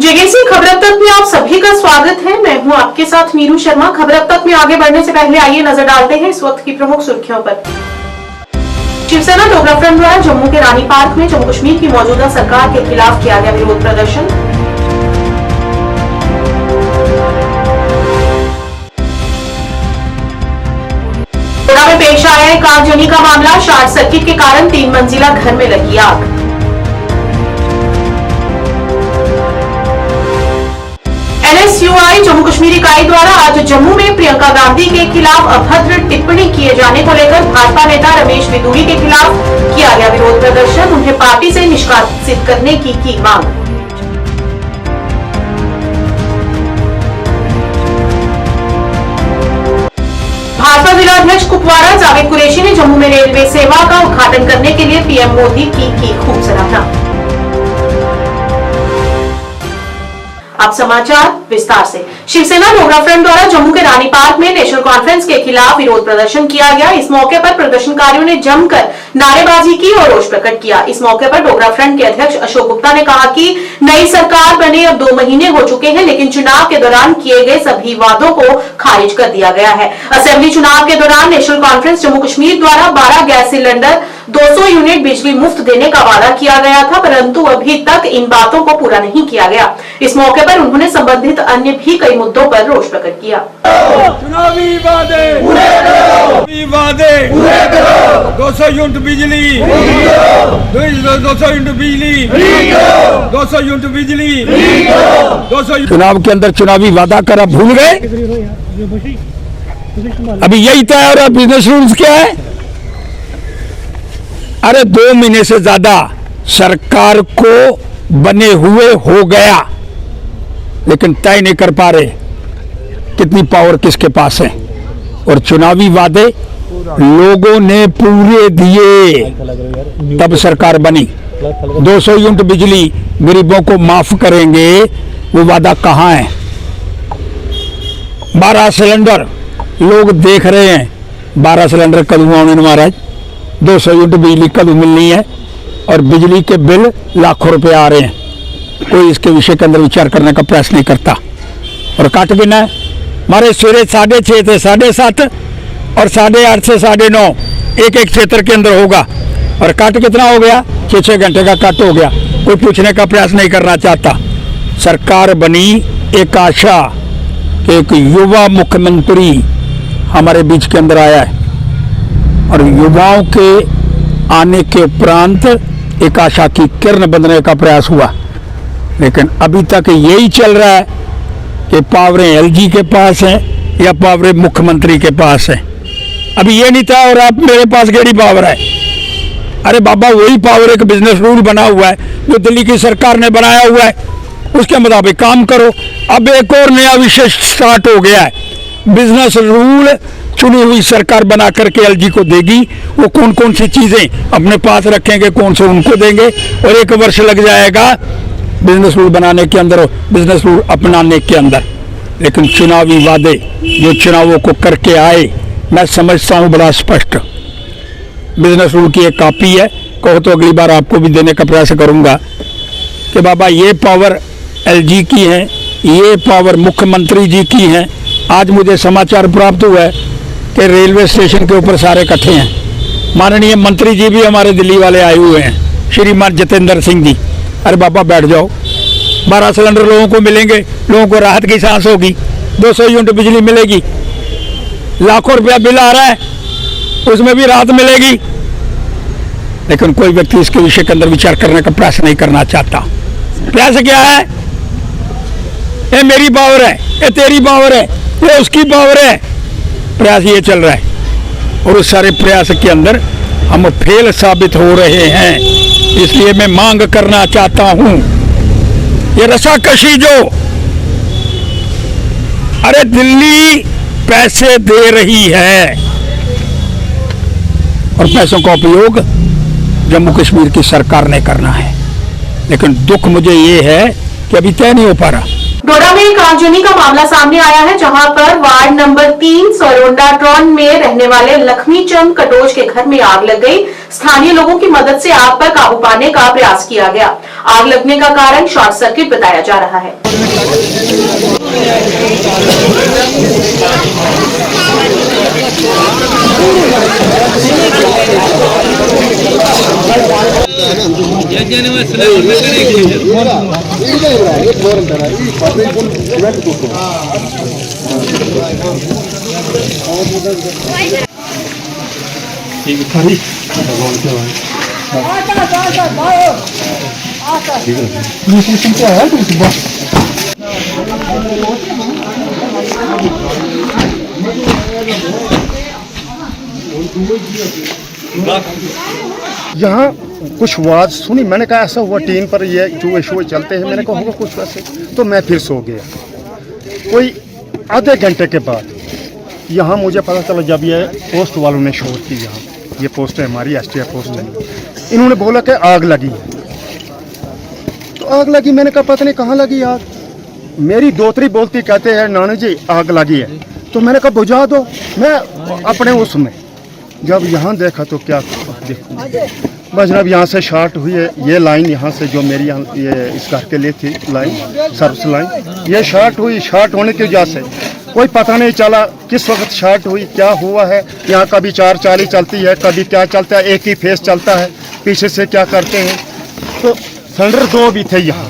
जेगेसी खबर अब तक में आप सभी का स्वागत है। मैं हूं आपके साथ मीरू शर्मा। खबर अब तक में आगे बढ़ने से पहले आइए नजर डालते हैं इस वक्त की प्रमुख सुर्खियों पर। शिवसेना डोगरा फ्रंट द्वारा जम्मू के रानी पार्क में जम्मू कश्मीर की मौजूदा सरकार के खिलाफ किया गया विरोध प्रदर्शन। कोटा में पेश आया एक आगजनी का मामला। शॉर्ट सर्किट के कारण 3 मंजिला घर में लगी आग। एनएसयूआई जम्मू कश्मीर इकाई द्वारा आज जम्मू में प्रियंका गांधी के खिलाफ अभद्र टिप्पणी किए जाने को लेकर भाजपा नेता रमेश बिदूरी के खिलाफ किया गया विरोध प्रदर्शन। उन्हें पार्टी से निष्कासित करने की मांग। भाजपा जिला अध्यक्ष कुपवाड़ा जावेद कुरैशी ने जम्मू में रेलवे सेवा का उद्घाटन करने के लिए पीएम मोदी की खूब सराहना। अब समाचार विस्तार से। शिवसेना डोगरा फ्रंट द्वारा जम्मू के रानी पार्क में नेशनल कॉन्फ्रेंस के खिलाफ विरोध प्रदर्शन किया गया। इस मौके पर प्रदर्शनकारियों ने जमकर नारेबाजी की और रोष प्रकट किया। इस मौके पर डोगरा फ्रंट के अध्यक्ष अशोक गुप्ता ने कहा कि नई सरकार बने अब 2 महीने हो चुके हैं, लेकिन चुनाव के दौरान किए गए सभी वादों को खारिज कर दिया गया है। असेंबली चुनाव के दौरान नेशनल कॉन्फ्रेंस जम्मू कश्मीर द्वारा 12 गैस सिलेंडर 200 यूनिट बिजली मुफ्त देने का वादा किया गया था, परंतु अभी तक इन बातों को पूरा नहीं किया गया। इस मौके पर उन्होंने संबंधित अन्य भी कई मुद्दों पर रोष प्रकट किया। चुनावी वादे पूरे करो, वादे पूरे करो, 200 यूनिट बिजली 200 यूनिट बिजली 200 यूनिट बिजली 200। चुनाव के अंदर चुनावी वादा करा भूल गए। अभी यही तय हो रहा है। बिजनेस रूल्स क्या है? अरे 2 महीने से ज्यादा सरकार को बने हुए हो गया, लेकिन तय नहीं कर पा रहे कितनी पावर किसके पास है। और चुनावी वादे लोगों ने पूरे दिए, तब सरकार बनी। 200 यूनिट बिजली गरीबों को माफ करेंगे, वो वादा कहाँ है? 12 सिलेंडर लोग देख रहे हैं, 12 सिलेंडर कदू आने महाराज, 200 यूनिट बिजली कदू मिलनी है, और बिजली के बिल लाखों रुपए आ रहे हैं। कोई इसके विषय के अंदर विचार करने का प्रयास नहीं करता। और काट बिना है हमारे सवेरे 6:30 से 7:30 और 8:30 से 9:30 एक क्षेत्र के अंदर होगा। और काट कितना हो गया? 6-6 घंटे का काट हो गया। कोई पूछने का प्रयास नहीं करना चाहता। सरकार बनी, एक आशा कि एक युवा मुख्यमंत्री हमारे बीच के अंदर आया है, और युवाओं के आने के उपरांत एक आशा की किरण बनने का प्रयास हुआ। लेकिन अभी तक यही चल रहा है कि पावरें एलजी के पास हैं या पावरें मुख्यमंत्री के पास हैं। अभी ये नहीं था और आप मेरे पास केड़ी पावर है? अरे बाबा, वही पावर एक बिजनेस रूल बना हुआ है जो दिल्ली की सरकार ने बनाया हुआ है, उसके मुताबिक काम करो। अब एक और नया विषय स्टार्ट हो गया है। बिजनेस रूल चुनी हुई सरकार बना करके एलजी को देगी। वो कौन कौन सी चीजें अपने पास रखेंगे, कौन से उनको देंगे, और 1 वर्ष लग जाएगा बिजनेस रूल बनाने के अंदर, बिजनेस रूल अपनाने के अंदर। लेकिन चुनावी वादे जो चुनावों को करके आए, मैं समझता हूँ बड़ा स्पष्ट। बिजनेस रूल की एक कॉपी है, कहो तो अगली बार आपको भी देने का प्रयास करूंगा कि बाबा ये पावर एलजी की है, ये पावर मुख्यमंत्री जी की है। आज मुझे समाचार प्राप्त हुआ है कि रेलवे स्टेशन के ऊपर सारे इकट्ठे हैं। माननीय मंत्री जी भी हमारे दिल्ली वाले आए हुए हैं, श्रीमान जितेंद्र सिंह जी। अरे बाबा बैठ जाओ, 12 सिलेंडर लोगों को मिलेंगे, लोगों को राहत की सांस होगी, 200 यूनिट बिजली मिलेगी, लाखों रुपया बिल आ रहा है, उसमें भी राहत मिलेगी। लेकिन कोई व्यक्ति इसके विषय के अंदर विचार करने का प्रयास नहीं करना चाहता। प्रयास क्या है? ये मेरी पावर है, ये तेरी पावर है, ये उसकी पावर है। प्रयास ये चल रहा है, और उस सारे प्रयास के अंदर हम फेल साबित हो रहे हैं। इसलिए मैं मांग करना चाहता हूं, ये रसाकशी जो, अरे दिल्ली पैसे दे रही है और पैसों का उपयोग जम्मू कश्मीर की सरकार ने करना है। लेकिन दुख मुझे ये है कि अभी तय नहीं हो पा रहा। नोएडा में एक आगजनी का मामला सामने आया है, जहां पर वार्ड नंबर 3 सरोंडा ट्रॉन में रहने वाले लक्ष्मी चंद कटोच के घर में आग लग गई। स्थानीय लोगों की मदद से आग पर काबू पाने का प्रयास किया गया। आग लगने का कारण शॉर्ट सर्किट बताया जा रहा है। यहाँ कुछ आवाज सुनी, मैंने कहा ऐसा हुआ टीन पर ये चूहे शूहे चलते हैं, मैंने कहा होगा कुछ वैसे, तो मैं फिर सो गया। कोई आधे घंटे के बाद यहाँ मुझे पता चला, जब ये पोस्ट वालों ने शोर की, यहाँ ये पोस्ट है हमारी STF पोस्ट है, इन्होंने बोला कि आग लगी है। तो आग लगी, मैंने कहा पता नहीं कहाँ लगी आग। मेरी दोतरी बोलती कहते हैं नाना जी आग लगी है, तो मैंने कहा बुझा दो। मैं अपने उसमें जब यहाँ देखा तो क्या देखो, बस जब यहाँ से शॉर्ट हुई है ये लाइन, यहाँ से जो मेरी यहाँ ये इस घर के लिए थी लाइन, सर्विस लाइन, ये शॉर्ट हुई। शॉर्ट होने की वजह से कोई पता नहीं चला किस वक्त शॉर्ट हुई, क्या हुआ है। यहाँ कभी 440 चलती है, कभी क्या चलता है, एक ही फेस चलता है, पीछे से क्या करते हैं। तो सिलेंडर 2 भी थे यहाँ,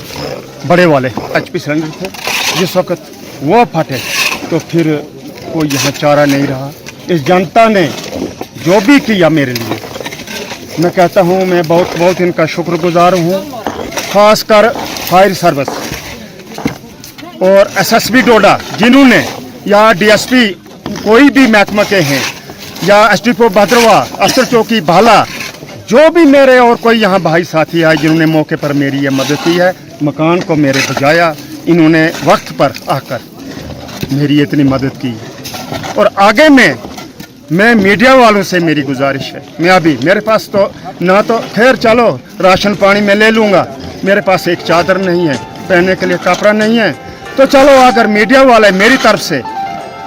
बड़े वाले HP सिलेंडर थे। जिस वक्त वो फटे तो फिर कोई यहाँ चारा नहीं रहा। इस जनता ने जो भी किया मेरे लिए, मैं कहता हूँ मैं बहुत बहुत इनका शुक्रगुजार हूँ। खासकर फायर सर्विस और SSB डोडा, जिन्होंने या DSP कोई भी महकमा के हैं, या SDPO भद्रवा, अफसर चौकी भाला, जो भी मेरे और कोई यहाँ भाई साथी आए जिन्होंने मौके पर मेरी ये मदद की है, मकान को मेरे बजाया, इन्होंने वक्त पर आकर मेरी इतनी मदद की है। और आगे में मैं मीडिया वालों से मेरी गुजारिश है, मैं अभी मेरे पास तो ना तो खैर चलो राशन पानी मैं ले लूँगा, मेरे पास एक चादर नहीं है, पहनने के लिए कपड़ा नहीं है, तो चलो अगर मीडिया वाले मेरी तरफ से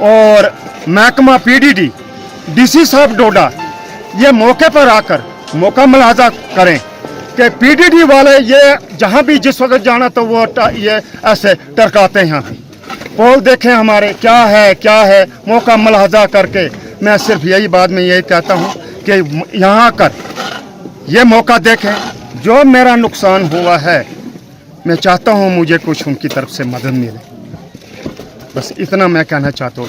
और महकमा PDD DC साहब डोडा ये मौके पर आकर मौका मुलाजा करें कि PDD वाले ये जहाँ भी जिस वक्त जाना तो वो ये ऐसे टरकाते हैं। पोल देखें हमारे क्या है, मौका मुलाजा करके। मैं सिर्फ यही बात में यही कहता हूँ कि यहाँ आकर ये मौका देखें। जो मेरा नुकसान हुआ है, मैं चाहता हूँ मुझे कुछ उनकी तरफ से मदद मिले, बस इतना मैं कहना चाहता हूँ।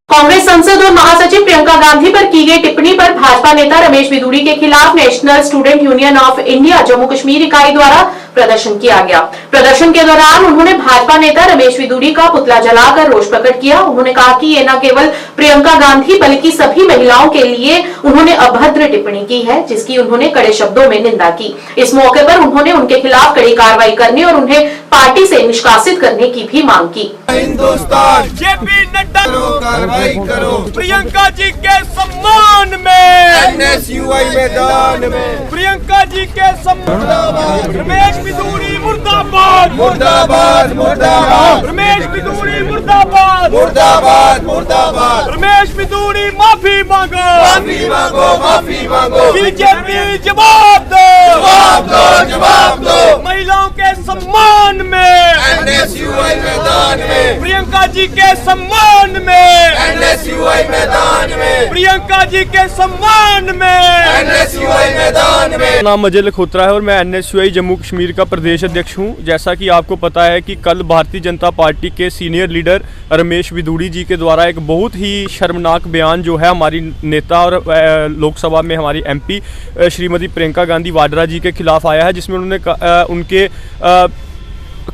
कांग्रेस सांसद और महासचिव प्रियंका गांधी पर की गई टिप्पणी पर भाजपा नेता रमेश बिधूड़ी के खिलाफ national student union of India Jammu Kashmir इकाई द्वारा प्रदर्शन किया गया। प्रदर्शन के दौरान उन्होंने भाजपा नेता रमेश बिधूड़ी का पुतला जलाकर रोष प्रकट किया। उन्होंने कहा कि ये न केवल प्रियंका गांधी बल्कि सभी महिलाओं के लिए उन्होंने अभद्र टिप्पणी की है, जिसकी उन्होंने कड़े शब्दों में निंदा की। इस मौके पर उन्होंने उनके खिलाफ कड़ी कार्रवाई करने और उन्हें पार्टी से निष्कासित करने की भी मांग की। हिंदुस्तान जेपी नड्डा कार्रवाई करो, प्रियंका जी के सम्मान में NSUI मैदान में प्रियंका जी के सम्मान। रमेश बिधूड़ी मुर्दाबाद, मुर्दाबाद, मुर्दाबाद। रमेश बिधूड़ी मुर्दाबाद, मुर्दाबाद, मुर्दाबाद। रमेश बिधूड़ी माफी मांगो, माफी मांगो, माफी मांगो। बीजेपी जवाब दो, जवाब दो, जवाब दो। महिलाओं के सम्मान में NSUI मैदान में प्रियंका जी के सम्मान में NSUI मैदान में प्रियंका जी के सम्मान में NSUI मैदान में। नाम अजय लखोत्रा है और मैं NSUI जम्मू कश्मीर का प्रदेश अध्यक्ष हूं। जैसा कि आपको पता है कि कल भारतीय जनता पार्टी के सीनियर लीडर रमेश बिधूड़ी जी के द्वारा एक बहुत ही शर्मनाक बयान जो है हमारी नेता और लोकसभा में हमारी MP श्रीमती प्रियंका गांधी वाड्रा जी के खिलाफ आया है, जिसमें उन्होंने उनके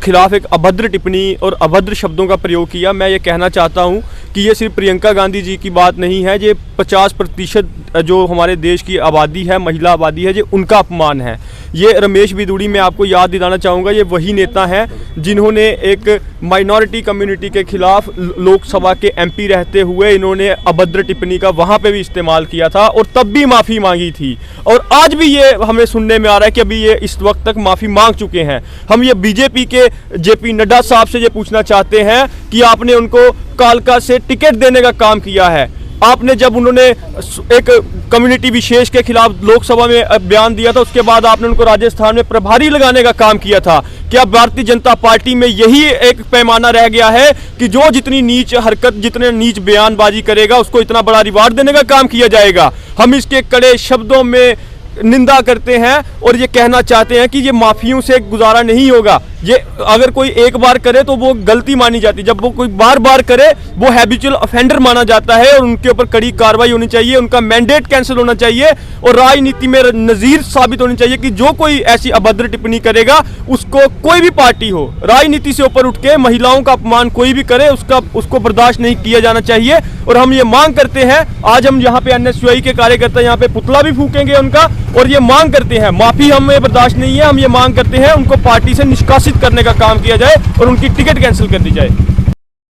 खिलाफ एक अभद्र टिप्पणी और अभद्र शब्दों का प्रयोग किया। मैं ये कहना चाहता हूँ कि ये सिर्फ प्रियंका गांधी जी की बात नहीं है, ये 50% जो हमारे देश की आबादी है, महिला आबादी है, ये उनका अपमान है। ये रमेश बिधूड़ी, मैं आपको याद दिलाना चाहूँगा, ये वही नेता हैं जिन्होंने एक माइनॉरिटी कम्युनिटी के खिलाफ लोकसभा के एमपी रहते हुए इन्होंने अभद्र टिप्पणी का वहाँ पे भी इस्तेमाल किया था और तब भी माफ़ी मांगी थी, और आज भी ये हमें सुनने में आ रहा है कि अभी ये इस वक्त तक माफ़ी मांग चुके हैं। हम ये बीजेपी के जेपी नड्डा साहब से ये पूछना चाहते हैं कि आपने उनको कालका से टिकट देने का काम किया है, आपने जब उन्होंने एक कम्युनिटी विशेष के खिलाफ लोकसभा में बयान दिया था उसके बाद आपने उनको राजस्थान में प्रभारी लगाने का काम किया था। क्या भारतीय जनता पार्टी में यही एक पैमाना रह गया है कि जो जितनी नीच हरकत, जितने नीच बयानबाजी करेगा उसको इतना बड़ा रिवार्ड देने का काम किया जाएगा? हम इसके कड़े शब्दों में निंदा करते हैं और ये कहना चाहते हैं कि ये माफियों से गुजारा नहीं होगा। ये अगर कोई एक बार करे तो वो गलती मानी जाती, जब वो कोई बार बार करे वो हैबिचुअल ऑफेंडर माना जाता है और उनके ऊपर कड़ी कार्रवाई होनी चाहिए, उनका मैंडेट कैंसिल होना चाहिए और राजनीति में नज़ीर साबित होनी चाहिए कि जो कोई ऐसी अभद्र टिप्पणी करेगा उसको कोई भी पार्टी हो, राजनीति से ऊपर उठ के महिलाओं का अपमान कोई भी करे उसको बर्दाश्त नहीं किया जाना चाहिए। और हम ये मांग करते हैं, आज हम यहाँ पे एनएसयूआई के कार्यकर्ता यहाँ पे पुतला भी फूकेंगे उनका, और ये मांग करते हैं, माफी हमें बर्दाश्त नहीं है, हम ये मांग करते हैं उनको पार्टी से निष्कासित करने का काम किया जाए और उनकी टिकट कैंसिल कर दी जाए।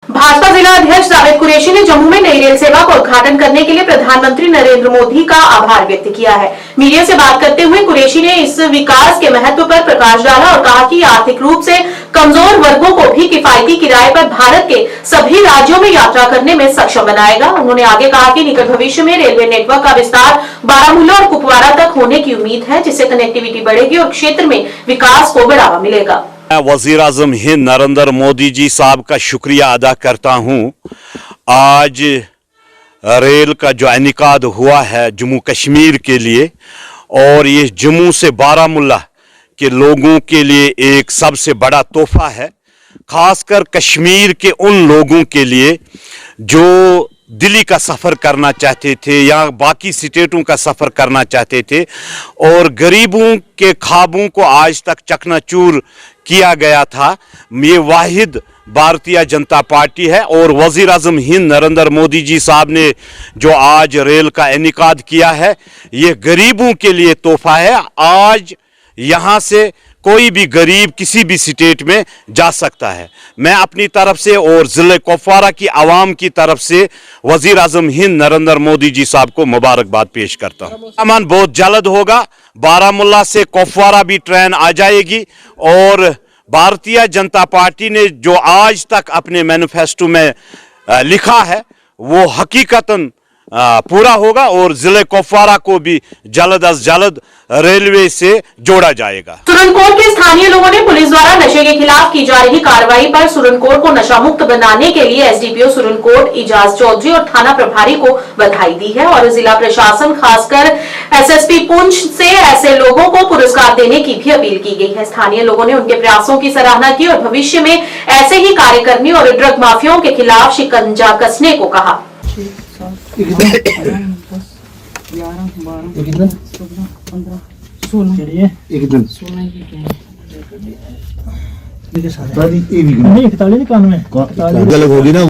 भाजपा जिला अध्यक्ष जावेद कुरैशी ने जम्मू में नई रेल सेवा का उद्घाटन करने के लिए प्रधानमंत्री नरेंद्र मोदी का आभार व्यक्त किया है। मीडिया से बात करते हुए कुरैशी ने इस विकास के महत्व पर प्रकाश डाला और कहा कि आर्थिक रूप से कमजोर वर्गों को भी किफायती किराए पर भारत के सभी राज्यों में यात्रा करने में सक्षम बनाएगा। उन्होंने आगे कहा कि निकट भविष्य में रेलवे नेटवर्क का विस्तार बारामूला और कुपवाड़ा तक होने की उम्मीद है, जिससे कनेक्टिविटी बढ़ेगी और क्षेत्र में विकास को बढ़ावा मिलेगा। मैं वज़ीर आज़म हिंद नरेंद्र मोदी जी साहब का शुक्रिया अदा करता हूं। आज रेल का जो इनेकाद हुआ है जम्मू कश्मीर के लिए, और ये जम्मू से बारामूला के लोगों के लिए एक सबसे बड़ा तोहफा है, खासकर कश्मीर के उन लोगों के लिए जो दिल्ली का सफ़र करना चाहते थे या बाकी स्टेटों का सफ़र करना चाहते थे और गरीबों के ख्वाबों को आज तक चकनाचूर किया गया था। ये वाहिद भारतीय जनता पार्टी है और वज़ीर आज़म हिंद नरेंद्र मोदी जी साहब ने जो आज रेल का इनेकाद किया है, ये गरीबों के लिए तोहफा है। आज यहाँ से कोई भी गरीब किसी भी स्टेट में जा सकता है। मैं अपनी तरफ से और ज़िले कुपवाड़ा की आवाम की तरफ से वज़ीर आज़म हिंद नरेंद्र मोदी जी साहब को मुबारकबाद पेश करता हूँ। सामान बहुत जल्द होगा, बारामूला से कुपवाड़ा भी ट्रेन आ जाएगी और भारतीय जनता पार्टी ने जो आज तक अपने मैनिफेस्टो में लिखा है वो हकीकतन पूरा होगा और जिले कुपवाड़ा को भी जल्द अज जल्द रेलवे से जोड़ा जाएगा। सुरनकोट के स्थानीय लोगों ने पुलिस द्वारा नशे के खिलाफ की जा रही कार्रवाई पर सुरनकोट को नशा मुक्त बनाने के लिए एसडीपीओ सुरनकोट इजाज चौधरी और थाना प्रभारी को बधाई दी है और जिला प्रशासन खासकर एसएसपी पुंछ से ऐसे लोगों को पुरस्कार देने की भी अपील की गई है। स्थानीय लोगों ने उनके प्रयासों की सराहना की और भविष्य में ऐसे ही कार्य करने और ड्रग माफियाओं के खिलाफ शिकंजा कसने को कहा। गलत होगी ना।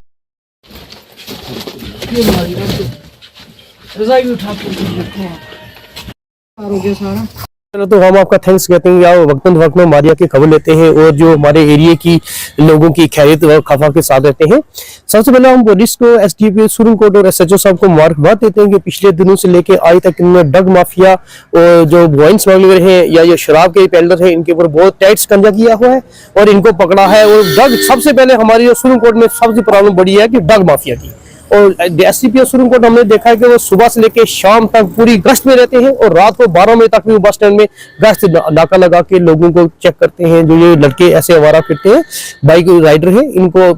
तो हम आपका थैंक्स कहते हैं, या वक्तन वक्त में मारिया की खबर लेते हैं और जो हमारे एरिया की लोगों की खैरियत व खफा के साथ रहते हैं। सबसे पहले हम पुलिस को, एसडीपीओ सुरनकोट और एसएचओ साहब को मुबारकबाद देते हैं कि पिछले दिनों से लेकर आज तक इन्होंने ड्रग माफिया और जो वाइन स्मगलर हैं या ये शराब के पेडलर हैं इनके ऊपर बहुत टाइट शिकंजा किया हुआ है और इनको पकड़ा है। और ड्रग सबसे पहले हमारी जो सुरनकोट में सबसे प्रॉब्लम बड़ी है कि ड्रग माफिया की, और एसडीपीओ सुरनकोट हमने देखा है कि वो सुबह से लेकर शाम तक पूरी गश्त में रहते हैं और रात को 12 बजे तक भी बस स्टैंड में गश्त नाका लगा के लोगों को चेक करते हैं। जो ये लड़के ऐसे आवारा फिरते हैं, बाइक राइडर हैं, इनको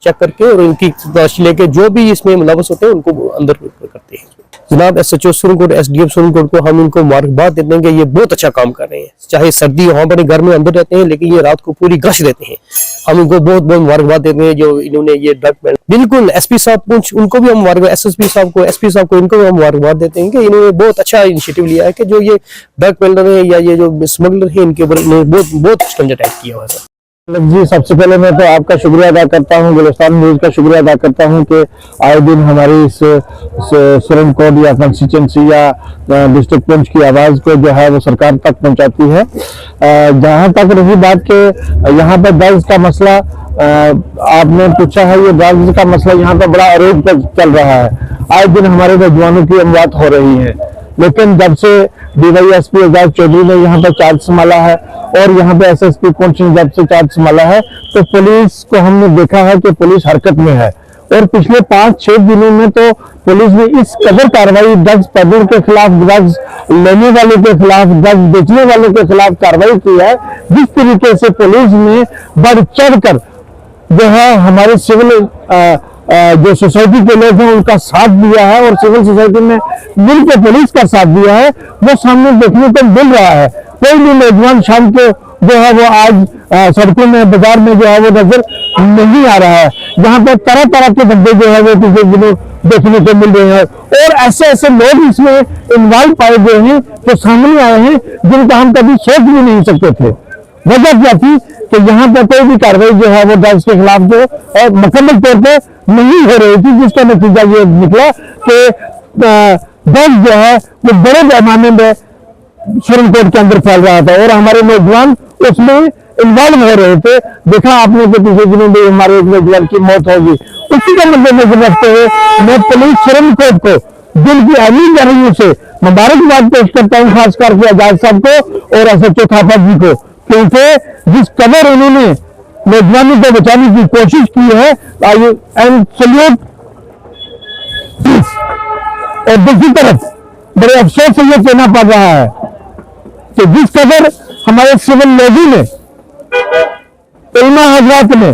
चेक करके और इनकी तलाशी लेके जो भी इसमें मुलव्वस होते हैं उनको अंदर करते हैं। जनाब एसएचओ सुरनकोट, एसडीएम सुरनकोट को हम इनको मुबारकबाद देते हैं कि ये बहुत अच्छा काम कर रहे हैं। चाहे सर्दी वहाँ पर घर में अंदर रहते हैं लेकिन ये रात को पूरी गश्त रहते हैं। हम इनको बहुत बहुत मुबारकबाद देते हैं जो इन्होंने ये ड्रग बिल्कुल। एसपी साहब पुंछ, उनको भी हम मुबारकबाद, एसएसपी साहब को, एसपी साहब को, इनको भी हम मुबारकबाद देते हैं कि इन्होंने बहुत अच्छा इनिशिएटिव लिया है कि जो ये ड्रग पेडलर है या ये जो स्मगलर है इनके ऊपर बहुत शिकंजा टाइट किया हुआ है। जी, सबसे पहले मैं तो आपका शुक्रिया अदा करता हूँ, गुलिस्तान न्यूज का शुक्रिया अदा करता हूँ कि आए दिन हमारी इस सुरनकोट या कंस्टिट्यूंसी या डिस्ट्रिक्ट पुंछ की आवाज़ को जो है वो सरकार तक पहुँचाती है। जहाँ तक रही बात के यहाँ पर ड्रग्स का मसला, आपने पूछा है, ये ड्रग्स का मसला यहाँ पर बड़ा अरोध पर चल रहा है। आए दिन हमारे नौजवानों की अमवात हो रही है, लेकिन जब से DYSP एजाज चौधरी ने यहाँ पर चार्ज संभाला है और यहाँ पे SSP पुंछ ने जब से चार्ज संभाला है, तो पुलिस को हमने देखा है कि पुलिस हरकत में है। और पिछले 5-6 दिनों में तो पुलिस ने इस कदर कार्रवाई ड्रग्स पेडलर के खिलाफ, ड्रग्स लेने वाले के खिलाफ, ड्रग्स बेचने वालों के खिलाफ कार्रवाई की है। जिस तरीके से पुलिस ने बढ़ चढ़ कर जो है हमारे सिविल जो सोसाइटी के लोग हैं उनका साथ दिया है और सिविल सोसाइटी में मिलकर पुलिस का साथ दिया है, वो सामने देखने को मिल रहा है। कोई भी नौजवान शाम को जो है वो आज सड़कों में, बाजार में जो है वो नजर नहीं आ रहा है। यहाँ पर तरह तरह के बंदे जो है वो पिछले दिनों देखने को मिल रहे हैं और ऐसे ऐसे लोग इसमें इन्वॉल्व पाए गए हैं जो सामने आए हैं जिनका हम कभी सोच भी नहीं सकते थे। वजह क्या थी कि यहाँ पर कोई भी कार्रवाई जो है वो ड्रग्स के खिलाफ जो मुकम्मल तौर पर नहीं हो रही थी, जिसका नतीजा ये निकला कि ड्रग्स जो है वो बड़े पैमाने में सुप्रीम कोर्ट के अंदर फैल रहा था और हमारे नौजवान उसमें इन्वॉल्व हो रहे थे। देखा आपने कि पिछले दिनों में हमारे एक नौजवान की मौत होगी। उसी का मद्देनजर रखते हुए मैं पुलिस सुप्रीम कोर्ट को दिल की अमीन गहराइयों से मुबारकबाद पेश करता हूँ, खास करके एजाज साहब को और SHO थापा जी को, क्योंकि जिस कदर उन्होंने नौजवानों को बचाने की कोशिश की है, एंड सल्यूट। और दूसरी तरफ बड़े अफसोस से यह कहना पड़ रहा है कि जिस कदर हमारे सिविल लोगों ने, उलमा हजरात ने,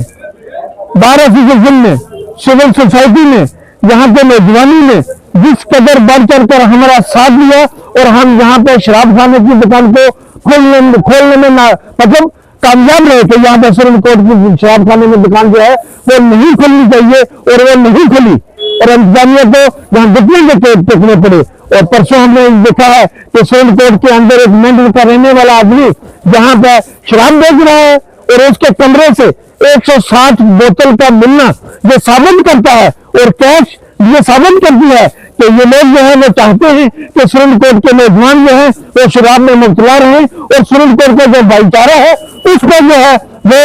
बार एसोसिएशन ने, सिविल सोसाइटी ने, यहाँ के नौजवानों ने जिस कदर बढ़ चढ़ कर हमारा साथ दिया और हम यहाँ पे शराब खाने की दुकान को खोलने में ना मतलब कामयाब रहे थे। यहाँ पर सुप्रीम कोर्ट की शराब खाने में दुकान जो है वो नहीं खोलनी चाहिए और वो नहीं खोली और इंतजामिया को यहाँ घुटने के टेकने पड़े। और परसों हमने देखा है कि सुप्रीम कोर्ट के अंदर एक मेंढर का रहने वाला आदमी जहाँ पर शराब बेच रहा है और उसके कमरे से 160 बोतल का मिलना ये साबित करता है और कैश ये साबित करती है कि ये लोग जो है वो चाहते हैं कि सुप्रीम कोर्ट के नौजवान जो है वो शराब में मुब्तला रहे और सुप्रीम कोर्ट का जो भाईचारा है उसको जो है वो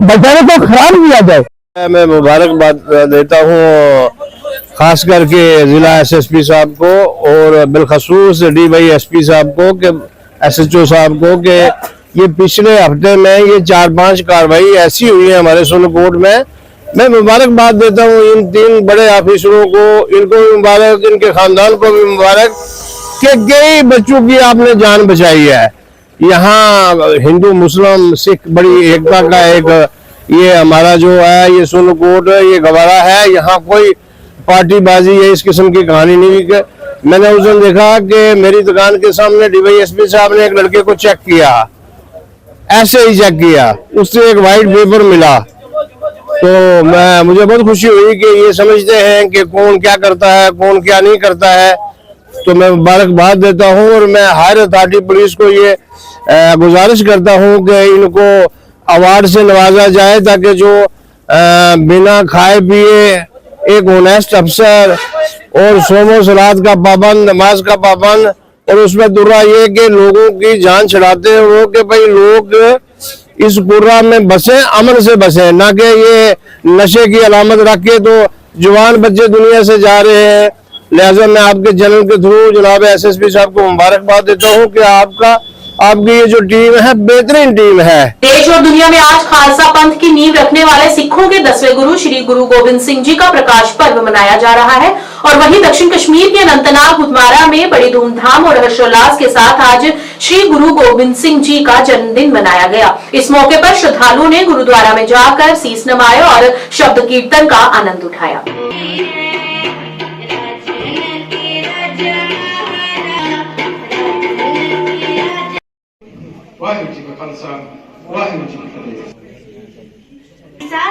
भाईचारे को खराब किया जाए। मैं मुबारकबाद देता हूँ खास करके जिला SSP साहब को और बिलखसूस DYSP साहब को कि SHO साहब को कि ये पिछले हफ्ते में ये 4-5 कार्रवाई ऐसी हुई है हमारे सुप्रीम कोर्ट में। मैं मुबारकबाद देता हूँ इन 3 बड़े ऑफिसरों को, इनको भी मुबारक, इनके खानदान को भी मुबारक कि कई बच्चों की आपने जान बचाई है। यहाँ हिंदू मुस्लिम सिख बड़ी एकता का एक ये हमारा जो है ये सुप्रीम कोर्ट ये गवारा है। यहाँ कोई पार्टीबाजी है इस किस्म की कहानी नहीं है। मैंने उस दिन देखा कि मेरी दुकान के सामने DYSP साहब ने एक लड़के को चेक किया, ऐसे ही चेक किया, उससे एक वाइट पेपर मिला। तो मुझे बहुत खुशी हुई कि ये समझते हैं कि कौन क्या करता है, कौन क्या नहीं करता है। तो मैं मुबारकबाद देता हूँ और मैं हायर अथॉरिटी पुलिस को ये गुजारिश करता हूँ कि इनको अवार्ड से नवाजा जाए ताकि जो बिना खाए पिए एक ऑनेस्ट अफसर और सोमो सलात का पाबंद, नमाज का पाबंद और उसमें दुर्रा ये कि लोगों की जान छुड़ाते हैं वो कि भाई लोग इस कुर्रा में बसे, अमन से बसे, ना कि ये नशे की अलामत रख के तो जवान बच्चे दुनिया से जा रहे हैं। लिहाजा मैं आपके चैनल के थ्रू जनाब SSP साहब को मुबारकबाद देता हूँ कि आपकी ये जो टीम है बेहतरीन टीम है। देश और दुनिया में आज खालसा पंथ की नींव रखने वाले सिखों के 10वें गुरु श्री गुरु गोबिंद सिंह जी का प्रकाश पर्व मनाया जा रहा है और वहीं दक्षिण कश्मीर के अनंतनाग बुधवारा में बड़ी धूमधाम और हर्षोल्लास के साथ आज श्री गुरु गोबिंद सिंह जी का जन्मदिन मनाया गया। इस मौके पर श्रद्धालुओं ने गुरुद्वारा में जाकर शीश नवाए और शब्द कीर्तन का आनंद उठाया।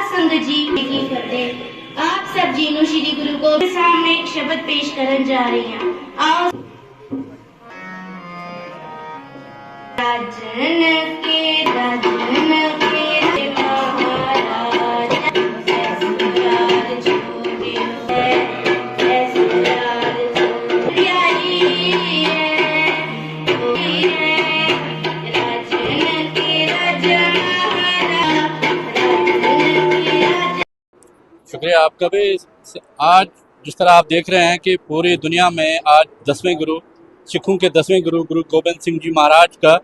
संगत जी की फतेह। आप सब जीनो श्री गुरु को सामने एक शब्द पेश करने जा रही हैं। आओ। राजन के शुक्रिया आपका भी। आज जिस तरह आप देख रहे हैं कि पूरी दुनिया में आज 10वें गुरु, सिखों के 10वें गुरु गुरु गोबिंद सिंह जी महाराज का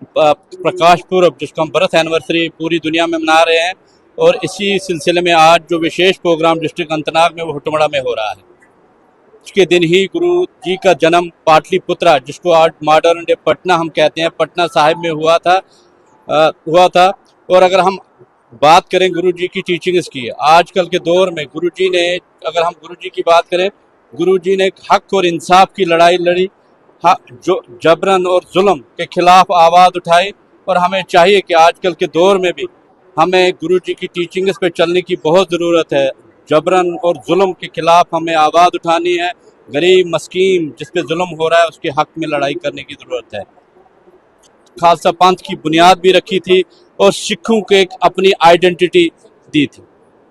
प्रकाश पूर्व, जिसका हम बर्थ एनिवर्सरी पूरी दुनिया में मना रहे हैं, और इसी सिलसिले में आज जो विशेष प्रोग्राम डिस्ट्रिक्ट अनंतनाग में वो हुटमड़ा में हो रहा है। उसके दिन ही गुरु जी का जन्म पाटलिपुत्रा, जिसको आज मॉडर्न डे पटना हम कहते हैं, पटना साहिब में हुआ था। और अगर हम बात करें गुरु जी की टीचिंग्स की, आजकल के दौर में गुरु जी ने, अगर हम गुरु जी की बात करें, गुरु जी ने हक और इंसाफ की लड़ाई लड़ी, जो जबरन और जुल्म के खिलाफ आवाज़ उठाई। और हमें चाहिए कि आजकल के दौर में भी हमें गुरु जी की टीचिंग्स पे चलने की बहुत ज़रूरत है। जबरन और जुल्म के खिलाफ हमें आवाज़ उठानी है। गरीब मस्कीन जिस पे जुल्म हो रहा है उसके हक में लड़ाई करने की ज़रूरत है। खालसा पंथ की बुनियाद भी रखी थी और सिखों को एक अपनी आइडेंटिटी दी थी।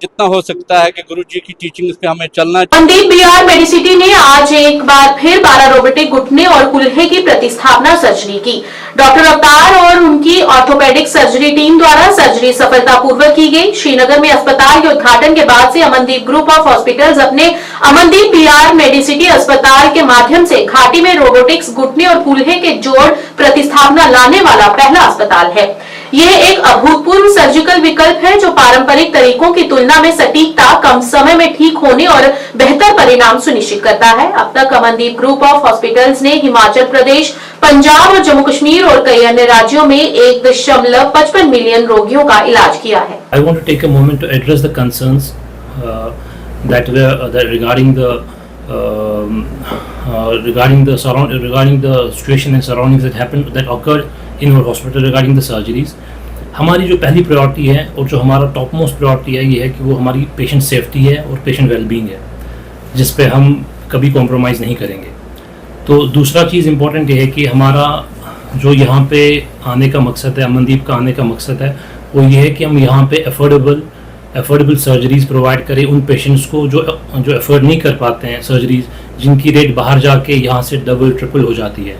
जितना हो सकता है कि गुरु जी की टीचिंग्स पे हमें चलना चाहिए। अमनदीप बीआर मेडिसिटी ने आज एक बार फिर 12 रोबोटिक घुटने और कुल्हे की प्रतिस्थापना सर्जरी की। डॉक्टर अवतार और उनकी ऑर्थोपेडिक सर्जरी टीम द्वारा सर्जरी सफलतापूर्वक की गई। श्रीनगर में अस्पताल के उद्घाटन के बाद से अमनदीप ग्रुप ऑफ हॉस्पिटल्स अपने अमनदीप बीआर मेडिसिटी अस्पताल के माध्यम से घाटी में रोबोटिक्स घुटने और कुल्हे के जोड़ प्रतिस्थापना लाने वाला पहला अस्पताल है। यह एक अभूतपूर्व सर्जिकल विकल्प है जो पारंपरिक तरीकों की तुलना में सटीकता, कम समय में ठीक होने और बेहतर परिणाम सुनिश्चित करता है। अब तक अमनदीप ग्रुप ऑफ हॉस्पिटल्स ने हिमाचल प्रदेश, पंजाब और जम्मू कश्मीर और कई अन्य राज्यों में 1.55 मिलियन रोगियों का इलाज किया है। I want to take a moment to address the concerns that regarding the situation and surroundings that occurred in our hospital regarding the surgeries. हमारी जो पहली प्रायोरिटी है और जो हमारा टॉप मोस्ट प्रायोरिटी है ये है कि वो हमारी पेशेंट सेफ्टी है और पेशेंट वेलबींग है, जिस पे हम कभी कॉम्प्रोमाइज़ नहीं करेंगे। तो दूसरा चीज़ इम्पॉर्टेंट ये है कि हमारा जो यहाँ पे आने का मकसद है, अमनदीप का आने का मकसद है, वो ये है कि हम यहाँ पे अफोर्डेबल सर्जरीज़ प्रोवाइड करें उन पेशेंट्स को जो अफोर्ड नहीं कर पाते हैं सर्जरीज़, जिनकी रेट बाहर जाके यहाँ से डबल ट्रिपल हो जाती है।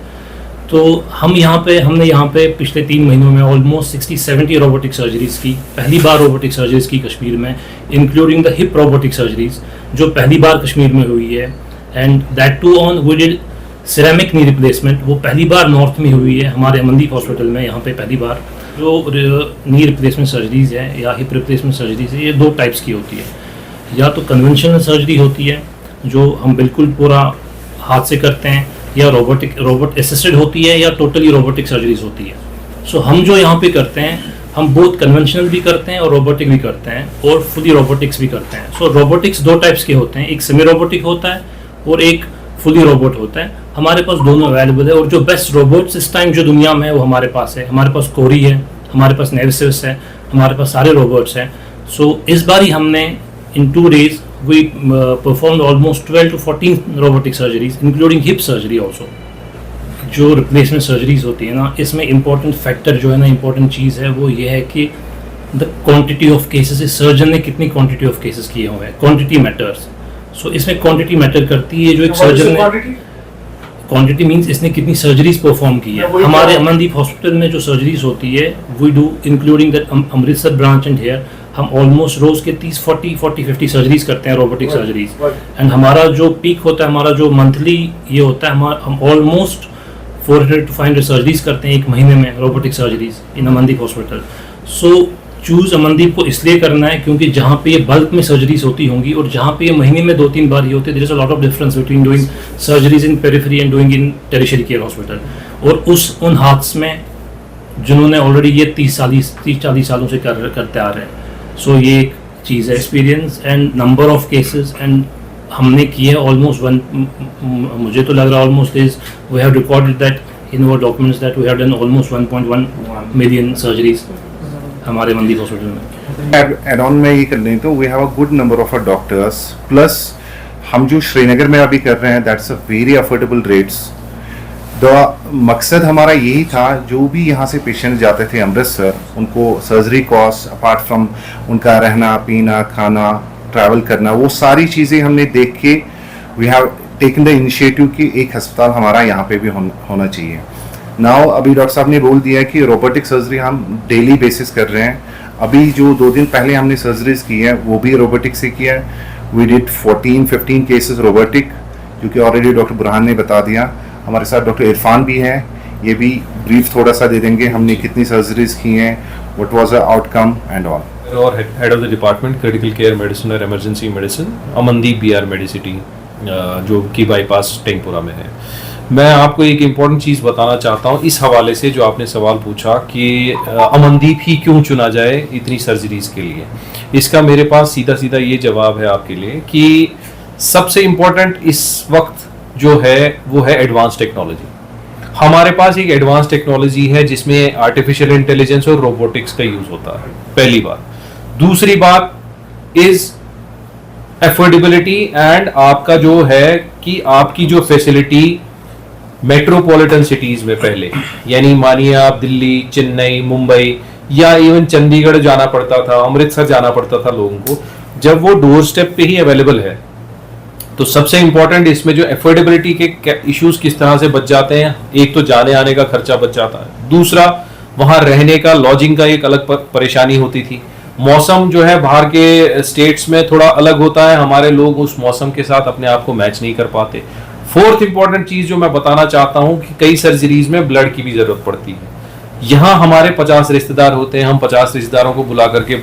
तो हमने यहाँ पे पिछले 3 महीनों में ऑलमोस्ट 60-70 रोबोटिक सर्जरीज़ की, पहली बार रोबोटिक सर्जरीज़ की कश्मीर में, including the hip robotic surgeries जो पहली बार कश्मीर में हुई है। And that too on we did ceramic knee replacement, वो पहली बार नॉर्थ में हुई है हमारे अमनदीप हॉस्पिटल में। यहाँ पे पहली बार जो नी रिप्लेसमेंट सर्जरीज़ है या हिप रिप्लेसमेंट सर्जरीज़ है, ये 2 टाइप्स की होती है। या तो कन्वेंशनल सर्जरी होती है जो हम बिल्कुल पूरा हाथ से करते हैं, या रोबोट असिस्टेड होती है, या टोटली रोबोटिक सर्जरीज होती है। सो हम जो यहाँ पे करते हैं, हम बोथ कन्वेंशनल भी करते हैं और रोबोटिक भी करते हैं और फुली रोबोटिक्स भी करते हैं। सो रोबोटिक्स 2 टाइप्स के होते हैं, एक सेमी रोबोटिक होता है और एक फुली रोबोट होता है। हमारे पास दोनों अवेलेबल है और जो बेस्ट रोबोट्स इस टाइम जो दुनिया में है वो हमारे पास है। हमारे पास कोरी है, हमारे पास नेविसिस है, हमारे पास सारे रोबोट्स हैं। सो इस बार ही हमने इन 2 days we performed almost 12 to 14 robotic surgeries including hip surgery also। जो रिप्लेसमेंट सर्जरीज होती है ना, इसमें इम्पोर्टेंट फैक्टर जो है ना, इम्पोर्टेंट चीज़ है वो ये है कि the quantity of cases, surgeon ने कितनी क्वांटिटी ऑफ केसेस किए हुए हैं, क्वांटिटी मैटर्स। सो इसमें क्वांटिटी मैटर करती है। जो एक सर्जन ने, क्वांटिटी मींस इसने कितनी सर्जरीज परफॉर्म की है। हमारे अमनदीप हॉस्पिटल में जो सर्जरीज होती है we do including that Amritsar branch and here, हम ऑलमोस्ट रोज के 30-40-50 सर्जरीज करते हैं, रोबोटिक सर्जरीज। एंड हमारा जो पीक होता है, हमारा जो मंथली ये होता है, हम ऑलमोस्ट 400 to 500 सर्जरीज करते हैं एक महीने में, robotic surgeries in Amandeep hospital. So choose Amandeep को इसलिए करना है क्योंकि जहाँ पे ये बल्क में सर्जरीज होती होंगी और जहाँ पे ये महीने में 2-3 बार ही होती है, there is a lot of difference between doing surgeries in periphery and doing in tertiary care hospital. और उन हाथ्स में जिन्होंने ऑलरेडी ये 30-40 सालों से करते आ रहे हैं। सो ये एक चीज़ है, experience and number of cases. And हमने किए ऑलमोस्ट मुझे तो लग रहा है almost is we have recorded that in our documents that we have done almost 1.1 million surgeries हमारे अमनदीप हॉस्पिटल में। एड ऑन में ये कर लें तो we have a good number of doctors, plus हम जो श्रीनगर में अभी कर रहे हैं that's a very affordable rates. मकसद हमारा यही था, जो भी यहाँ से पेशेंट जाते थे अमृतसर, उनको सर्जरी कॉस्ट अपार्ट फ्रॉम उनका रहना पीना खाना ट्रैवल करना, वो सारी चीज़ें हमने देख के we have taken the initiative कि एक अस्पताल हमारा यहाँ पे भी होना चाहिए। नाउ अभी डॉक्टर साहब ने बोल दिया है कि रोबोटिक सर्जरी हम डेली बेसिस कर रहे हैं। अभी जो 2 दिन पहले हमने सर्जरीज की है वो भी रोबोटिक से किया है। वी डिड 14-15 केसेस रोबोटिक, जो कि ऑलरेडी डॉक्टर बुरहान ने बता दिया। हमारे साथ डॉक्टर इरफान भी हैं, ये भी ब्रीफ थोड़ा सा दे देंगे हमने कितनी सर्जरीज की हैं, what was the outcome and all. और head of the department critical care medicine और emergency medicine Amandeep BR medicity, जो कि बाईपास टेंगपुरा में है। मैं आपको एक इम्पॉर्टेंट चीज़ बताना चाहता हूँ इस हवाले से, जो आपने सवाल पूछा कि अमनदीप ही क्यों चुना जाए इतनी सर्जरीज के लिए। इसका मेरे पास सीधा सीधा ये जवाब है आपके लिए कि सबसे इम्पोर्टेंट इस वक्त जो है वो है एडवांस टेक्नोलॉजी। हमारे पास एक एडवांस टेक्नोलॉजी है जिसमें आर्टिफिशियल इंटेलिजेंस और रोबोटिक्स का यूज होता है, पहली बात। दूसरी बात इज एफोर्डेबिलिटी एंड आपका जो है कि आपकी जो फैसिलिटी मेट्रोपॉलिटन सिटीज में पहले, यानी मानिए आप दिल्ली, चेन्नई, मुंबई या इवन चंडीगढ़ जाना पड़ता था, अमृतसर जाना पड़ता था लोगों को, जब वो डोर स्टेप पे ही अवेलेबल है तो सबसे इंपॉर्टेंट इसमें जो एफोर्डेबिलिटी के इश्यूज किस तरह से बच जाते हैं। एक तो जाने आने का खर्चा बच जाता है, दूसरा वहां रहने का, लॉजिंग का एक अलग परेशानी होती थी। मौसम जो है बाहर के स्टेट्स में थोड़ा अलग होता है, हमारे लोग उस मौसम के साथ अपने आप को मैच नहीं कर पाते। फोर्थ इंपॉर्टेंट चीज जो मैं बताना चाहता हूं कि कई सर्जरीज में ब्लड की भी जरूरत पड़ती है। यहाँ हमारे 50 रिश्तेदार होते हैं, हम 50 रिश्तेदारों को बुला करके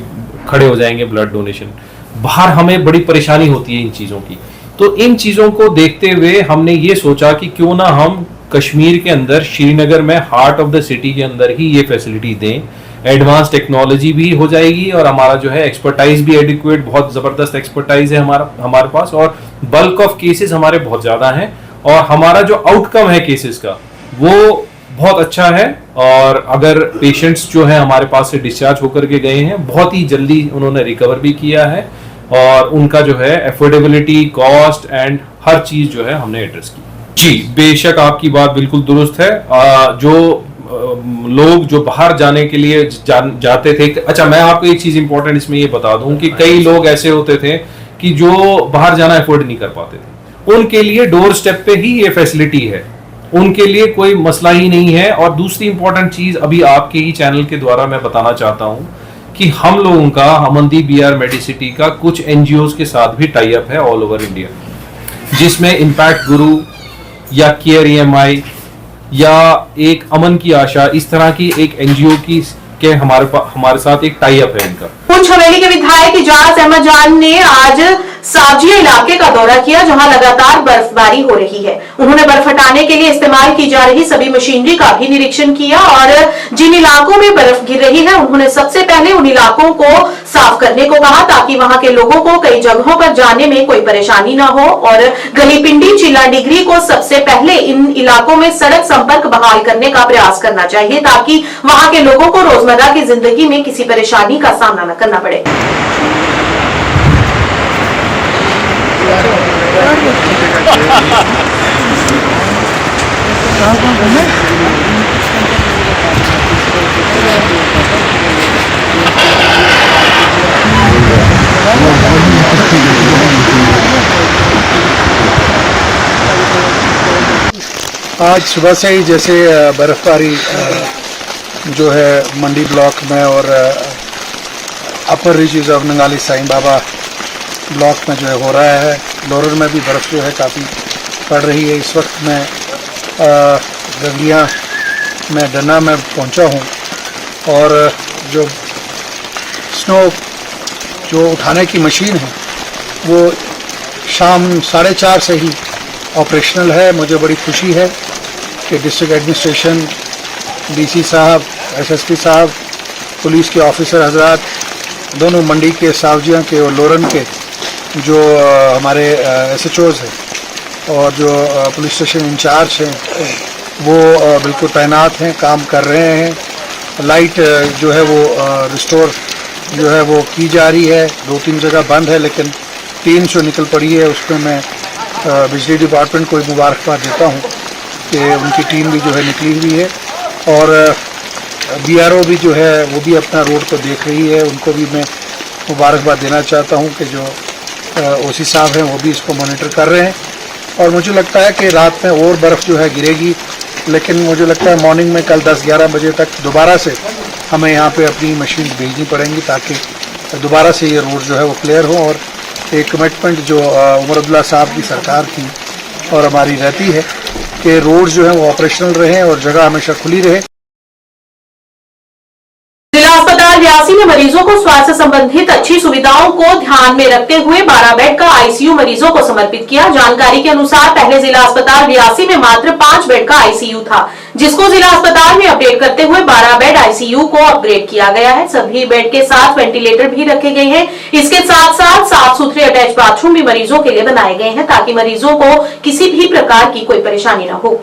खड़े हो जाएंगे ब्लड डोनेशन। बाहर हमें बड़ी परेशानी होती है इन चीजों की। तो इन चीजों को देखते हुए हमने ये सोचा कि क्यों ना हम कश्मीर के अंदर, श्रीनगर में, हार्ट ऑफ द सिटी के अंदर ही ये फैसिलिटी दें। एडवांस टेक्नोलॉजी भी हो जाएगी और हमारा जो है एक्सपर्टाइज भी एडिक्वेट, बहुत जबरदस्त एक्सपर्टाइज है हमारे पास, और बल्क ऑफ केसेस हमारे बहुत ज्यादा हैं और हमारा जो आउटकम है केसेस का वो बहुत अच्छा है। और अगर पेशेंट्स जो है हमारे पास से डिस्चार्ज होकर के गए हैं, बहुत ही जल्दी उन्होंने रिकवर भी किया है और उनका जो है एफोर्डेबिलिटी, कॉस्ट एंड हर चीज जो है हमने एड्रेस की। जी बेशक आपकी बात बिल्कुल दुरुस्त है। जो लोग जो बाहर जाने के लिए जाते थे, अच्छा मैं आपको एक चीज इंपॉर्टेंट इसमें ये बता दूं कि कई लोग ऐसे होते थे कि जो बाहर जाना अफोर्ड नहीं कर पाते थे, उनके लिए डोर स्टेप पे ही ये फैसिलिटी है, उनके लिए कोई मसला ही नहीं है। और दूसरी इंपॉर्टेंट चीज अभी आपके ही चैनल के द्वारा मैं बताना चाहता हूं कि हम लोगों का अमनदीप BR मेडिसिटी का कुछ NGOs के साथ भी टाई अप है ऑल ओवर इंडिया, जिसमें इम्पैक्ट गुरु या केयर EMI या एक अमन की आशा, इस तरह की एक NGO की के हमारे साथ एक टाई अप है इनका। पुंछ हवेली के विधायक इजाज अहमद जान ने आज सावजिया इलाके का दौरा किया, जहां लगातार बर्फबारी हो रही है। उन्होंने बर्फ हटाने के लिए इस्तेमाल की जा रही सभी मशीनरी का भी निरीक्षण किया और जिन इलाकों में बर्फ गिर रही है उन्होंने सबसे पहले उन इलाकों को साफ करने को कहा, ताकि वहां के लोगों को कई जगहों पर जाने में कोई परेशानी ना हो। और गलीपिंडी, चिल्ला डिगरी को सबसे पहले इन इलाकों में सड़क संपर्क बहाल करने का प्रयास करना चाहिए, ताकि वहां के लोगों को रोजमर्रा की जिंदगी में किसी परेशानी का सामना न करना पड़े। आज सुबह से ही जैसे बर्फबारी जो है मंडी ब्लॉक में और upper reaches of Nangali Sai Baba block में जो है हो रहा है, लोरर में भी बर्फ़ जो है काफ़ी पड़ रही है। इस वक्त मैं गंगिया में डन्ना में पहुंचा हूं और जो स्नो जो उठाने की मशीन है वो शाम 4:30 से ही ऑपरेशनल है। मुझे बड़ी खुशी है कि डिस्ट्रिक्ट एडमिनिस्ट्रेशन, DC साहब, SSP साहब, पुलिस के ऑफिसर हजरात, दोनों मंडी के, सावजिया के और लोरन के जो हमारे SHOs हैं और जो पुलिस स्टेशन इंचार्ज हैं वो बिल्कुल तैनात हैं, काम कर रहे हैं। लाइट जो है वो रिस्टोर जो है वो की जा रही है। 2-3 जगह बंद है लेकिन 300 निकल पड़ी है। उसमें मैं बिजली डिपार्टमेंट को मुबारकबाद देता हूँ कि उनकी टीम भी जो है निकली हुई है और BRO भी जो है वो भी अपना रोड को देख रही है। उनको भी मैं मुबारकबाद देना चाहता हूँ कि जो OC साहब हैं वो भी इसको मॉनिटर कर रहे हैं। और मुझे लगता है कि रात में और बर्फ़ जो है गिरेगी, लेकिन मुझे लगता है मॉर्निंग में कल 10-11 बजे तक दोबारा से हमें यहाँ पे अपनी मशीन भेजनी पड़ेंगी ताकि दोबारा से ये रोड जो है वो क्लियर हो। और एक कमिटमेंट जो उमर अब्दुल्ला साहब की सरकार की और हमारी रहती है कि रोड जो है वो ऑपरेशनल रहे और जगह हमेशा खुली रहे। जिला अस्पताल रियासी में मरीजों को स्वास्थ्य संबंधित अच्छी सुविधाओं को ध्यान में रखते हुए 12 बेड का आईसीयू मरीजों को समर्पित किया। जानकारी के अनुसार पहले जिला अस्पताल रियासी में मात्र 5 बेड का आईसीयू था, जिसको जिला अस्पताल में अपडेट करते हुए 12 बेड आईसीयू को अपग्रेड किया गया है। सभी बेड के साथ वेंटिलेटर भी रखे गए हैं। इसके साथ साथ साफ सुथरे अटैच बाथरूम भी मरीजों के लिए बनाए गए हैं ताकि मरीजों को किसी भी प्रकार की कोई परेशानी न हो।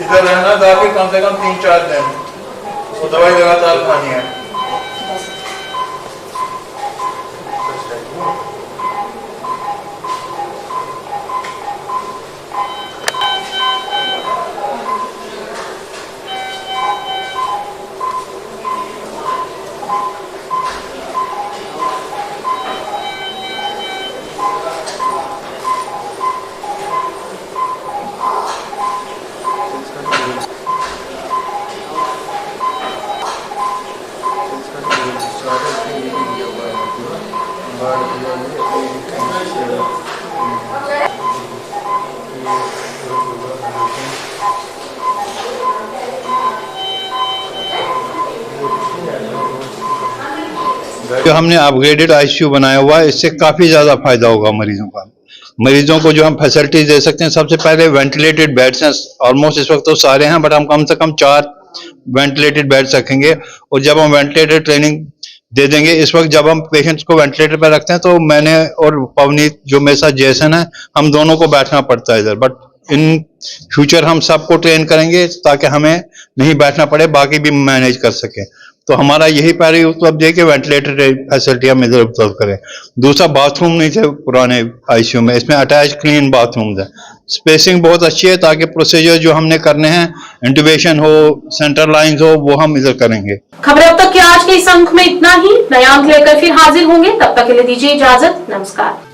इधर रहना जाके कम से कम 3-4 दिन, तो दवाई लगातार खानी है। जो हमने अपग्रेडेड आईसीयू बनाया हुआ है, इससे काफ़ी ज़्यादा फायदा होगा मरीजों का। मरीजों को जो हम फैसिलिटीज दे सकते हैं, सबसे पहले वेंटिलेटेड बेड्स हैं, ऑलमोस्ट इस वक्त तो सारे हैं, बट हम कम से कम 4 वेंटिलेटेड बेड्स रखेंगे। और जब हम वेंटिलेटर ट्रेनिंग दे देंगे, इस वक्त जब हम पेशेंट्स को वेंटिलेटर पर रखते हैं तो मैंने और पवनीत जो मेरे साथ जैसन है, हम दोनों को बैठना पड़ता है इधर, बट इन फ्यूचर हम सबको ट्रेन करेंगे ताकि हमें नहीं बैठना पड़े, बाकी भी मैनेज कर सकें। तो हमारा यही पहले उपलब्ध है कि वेंटिलेटर फैसिलिटी हम इधर उपलब्ध करें। दूसरा, बाथरूम नहीं थे पुराने आईसीयू में, इसमें अटैच क्लीन बाथरूम है। स्पेसिंग बहुत अच्छी है ताकि प्रोसीजर जो हमने करने हैं, इंटुबेशन हो, सेंट्रल लाइंस हो, वो हम इधर करेंगे। खबरें अब तक की आज के इस अंक में इतना ही। नया अंक लेकर फिर हाजिर होंगे, तब तक के लिए दीजिए इजाजत। नमस्कार।